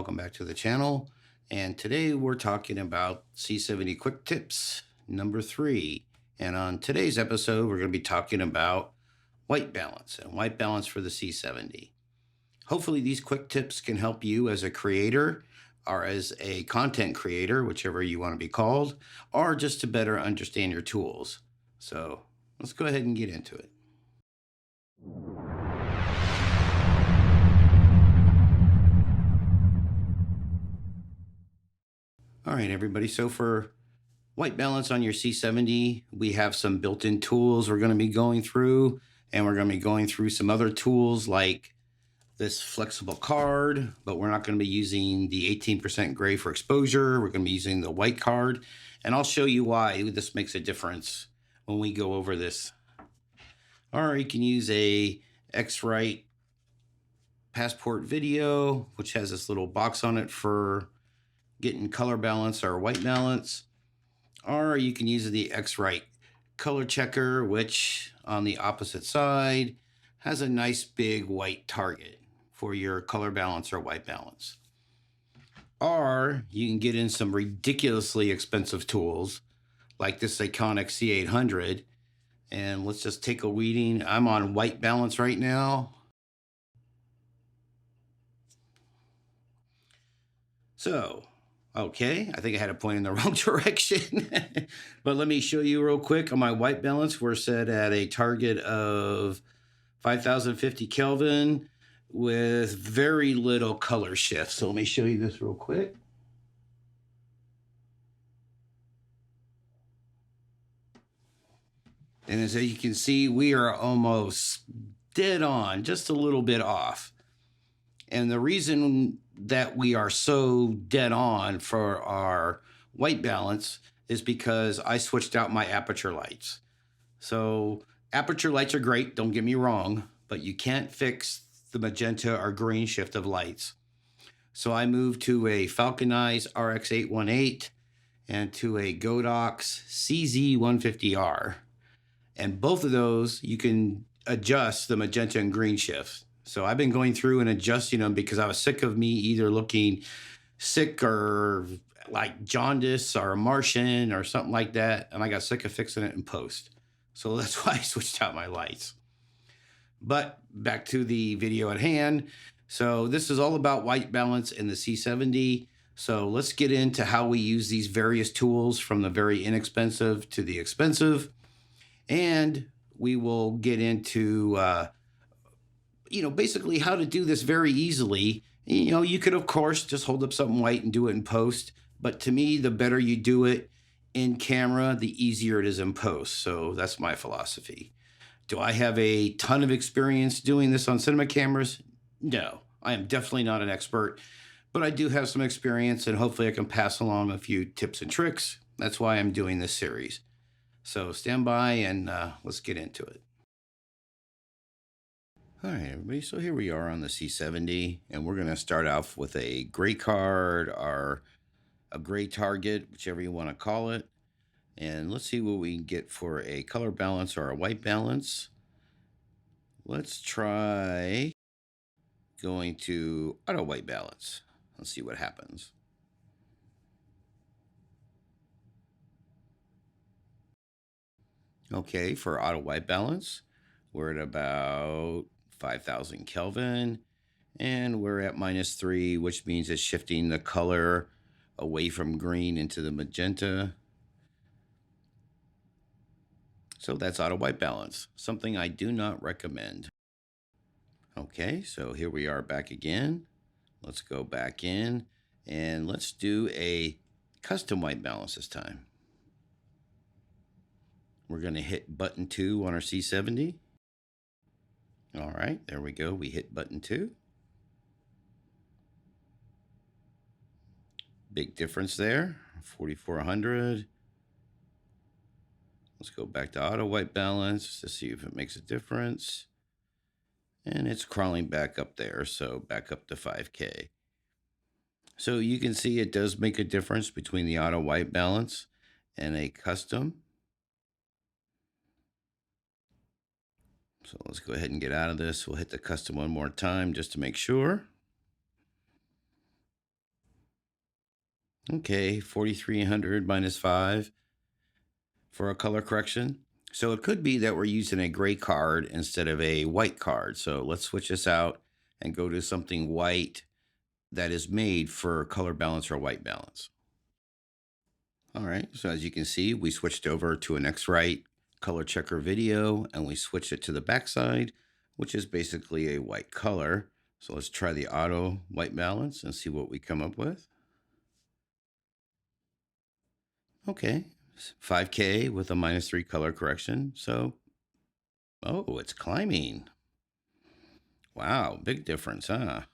welcome back to the channel. And today we're talking about C70 Quick Tips number 3. And on today's episode, we're going to be talking about white balance and white balance for the C70. Hopefully these quick tips can help you as a creator or as a content creator, whichever you want to be called, or just to better understand your tools. So let's go ahead and get into it. All right, everybody. So for white balance on your C70, we have some built-in tools we're going to be going through, and we're going to be going through some other tools like this flexible card, but we're not going to be using the 18% gray for exposure. We're going to be using the white card, and I'll show you why this makes a difference when we go over this. Or you can use a X-Rite passport video, which has this little box on it for getting color balance or white balance. Or you can use the X-Rite color checker, which on the opposite side has a nice big white target for your color balance or white balance. Or you can get in some ridiculously expensive tools like this iconic C800. And let's just take a reading. I'm on white balance right now. So, okay, I think I had a point in the wrong direction. But let me show you real quick. On my white balance, we're set at a target of 5050 Kelvin with very little color shift. So let me show you this real quick. And as you can see, we are almost dead on, just a little bit off. And the reason that we are so dead on for our white balance is because I switched out my aperture lights. So aperture lights are great, don't get me wrong, but you can't fix the magenta or green shift of lights. So I moved to a Falconize RX818 and to a Godox CZ150R. And both of those, you can adjust the magenta and green shifts. So I've been going through and adjusting them because I was sick of me either looking sick or like jaundice or a Martian or something like that. And I got sick of fixing it in post. So that's why I switched out my lights. But back to the video at hand. So this is all about white balance in the C70. So let's get into how we use these various tools from the very inexpensive to the expensive. And we will get into, basically how to do this very easily. You could, of course, just hold up something white and do it in post. But to me, the better you do it in camera, the easier it is in post. So that's my philosophy. Do I have a ton of experience doing this on cinema cameras? No, I am definitely not an expert. But I do have some experience, and hopefully I can pass along a few tips and tricks. That's why I'm doing this series. So stand by and let's get into it. All right, everybody. So here we are on the C70, and we're going to start off with a gray card or a gray target, whichever you want to call it. And let's see what we can get for a color balance or a white balance. Let's try going to auto white balance. Let's see what happens. Okay, for auto white balance, we're at about 5000 Kelvin, and we're at -3, which means it's shifting the color away from green into the magenta. So that's auto white balance, something I do not recommend. Okay, so here we are back again. Let's go back in and let's do a custom white balance this time. We're going to hit button 2 on our C70. All right, there we go. We hit button 2. Big difference there, 4400. Let's go back to auto white balance to see if it makes a difference. And it's crawling back up there, so back up to 5K. So you can see it does make a difference between the auto white balance and a custom. So let's go ahead and get out of this. We'll hit the custom one more time just to make sure. Okay, 4300 minus 5 for a color correction. So it could be that we're using a gray card instead of a white card. So let's switch this out and go to something white that is made for color balance or white balance. All right, so as you can see, we switched over to an X-Rite color checker video and we switched it to the backside, which is basically a white color. So let's try the auto white balance and see what we come up with. Okay, 5K with a -3 color correction. So, oh, it's climbing. Wow, big difference, huh?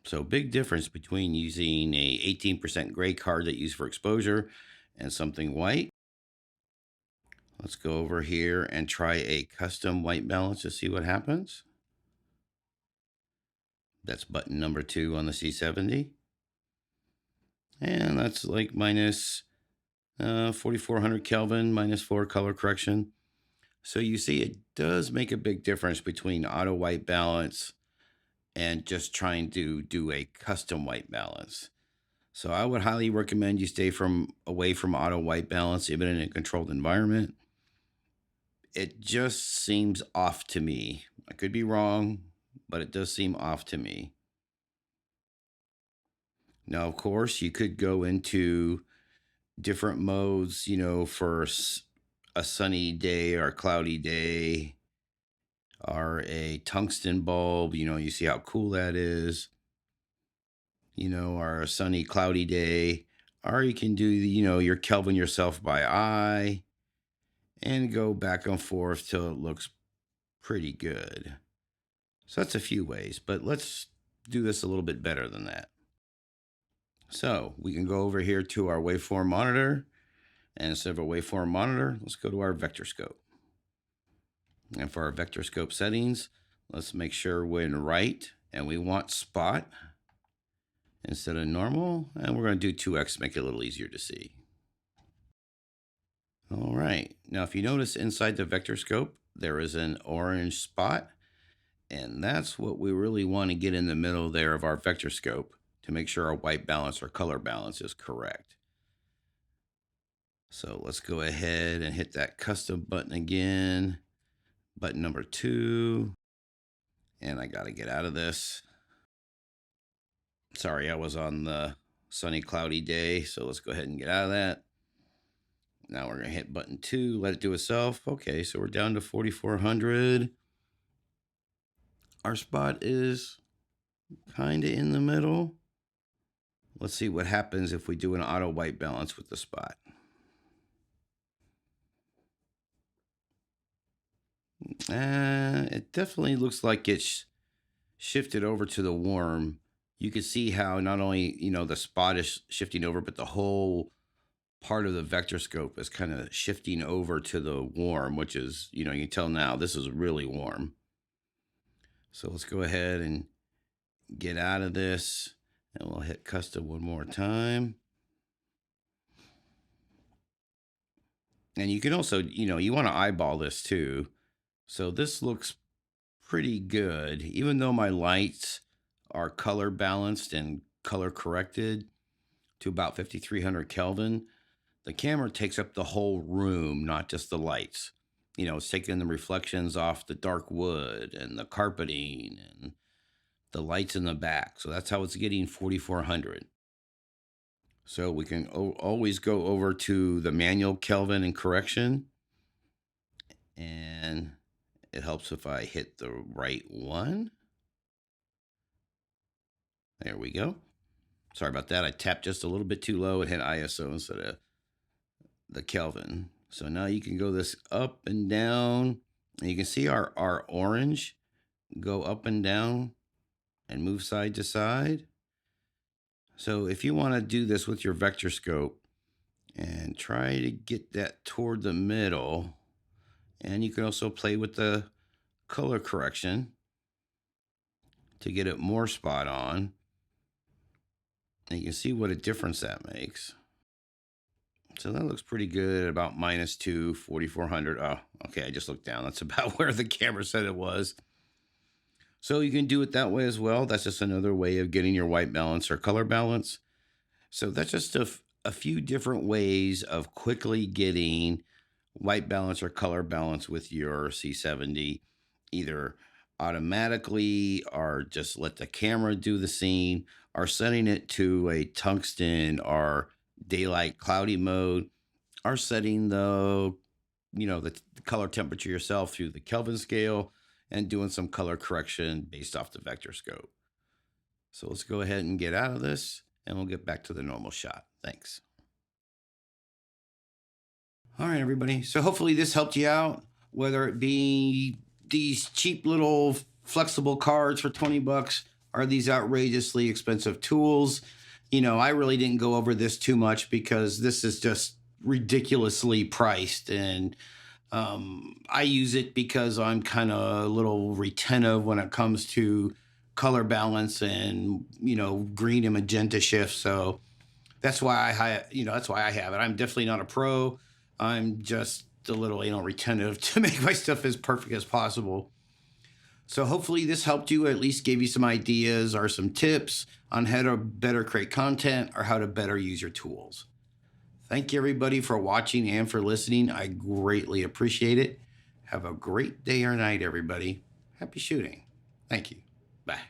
So big difference between using a 18% gray card that you use for exposure and something white. Let's go over here and try a custom white balance to see what happens. That's button number 2 on the C70. And that's like minus 4400 Kelvin, -4 color correction. So you see it does make a big difference between auto white balance and just trying to do a custom white balance. So I would highly recommend you stay away from auto white balance, even in a controlled environment. It just seems off to me. I could be wrong, but it does seem off to me. Now, of course, you could go into different modes, for a sunny day or a cloudy day or a tungsten bulb. You see how cool that is, or a sunny, cloudy day. Or you can do, your Kelvin yourself by eye and go back and forth till it looks pretty good. So that's a few ways, but let's do this a little bit better than that. So we can go over here to our waveform monitor, and instead of a waveform monitor, let's go to our Vectorscope. And for our Vectorscope settings, let's make sure we're in right, and we want spot instead of normal, and we're going to do 2x to make it a little easier to see. All right, now if you notice inside the Vectorscope, there is an orange spot, and that's what we really want to get in the middle there of our Vectorscope to make sure our white balance or color balance is correct. So let's go ahead and hit that custom button again, button number 2. And I got to get out of this. Sorry, I was on the sunny, cloudy day. So let's go ahead and get out of that. Now we're going to hit button 2, let it do itself. Okay, so we're down to 4400. Our spot is kind of in the middle. Let's see what happens if we do an auto white balance with the spot. It definitely looks like it's shifted over to the warm. You can see how not only, the spot is shifting over, but the whole part of the Vectorscope is kind of shifting over to the warm, which is, you can tell now this is really warm. So let's go ahead and get out of this, and we'll hit custom one more time. And you can also, you want to eyeball this too. So this looks pretty good, even though my lights are color balanced and color corrected to about 5300 Kelvin. The camera takes up the whole room, not just the lights. It's taking the reflections off the dark wood and the carpeting and the lights in the back. So that's how it's getting 4400. So we can always go over to the manual Kelvin and correction. And it helps if I hit the right one. There we go. Sorry about that. I tapped just a little bit too low and hit ISO instead of the Kelvin. So now you can go this up and down. And you can see our orange go up and down and move side to side. So if you want to do this with your Vectorscope and try to get that toward the middle, and you can also play with the color correction to get it more spot on. And you can see what a difference that makes. So that looks pretty good at about -2, 4400. Oh, okay, I just looked down. That's about where the camera said it was. So you can do it that way as well. That's just another way of getting your white balance or color balance. So that's just a few different ways of quickly getting white balance or color balance with your C70, either automatically or just let the camera do the scene, or setting it to a tungsten or daylight cloudy mode, or setting the color temperature yourself through the Kelvin scale and doing some color correction based off the Vectorscope. So let's go ahead and get out of this and we'll get back to the normal shot. Thanks. All right, everybody. So hopefully this helped you out, whether it be these cheap little flexible cards for 20 bucks or these outrageously expensive tools. I really didn't go over this too much because this is just ridiculously priced. And I use it because I'm kind of a little retentive when it comes to color balance and, green and magenta shift. So that's why I have it. I'm definitely not a pro. I'm just a little, retentive to make my stuff as perfect as possible. So hopefully this helped you, at least gave you some ideas or some tips on how to better create content or how to better use your tools. Thank you, everybody, for watching and for listening. I greatly appreciate it. Have a great day or night, everybody. Happy shooting. Thank you. Bye.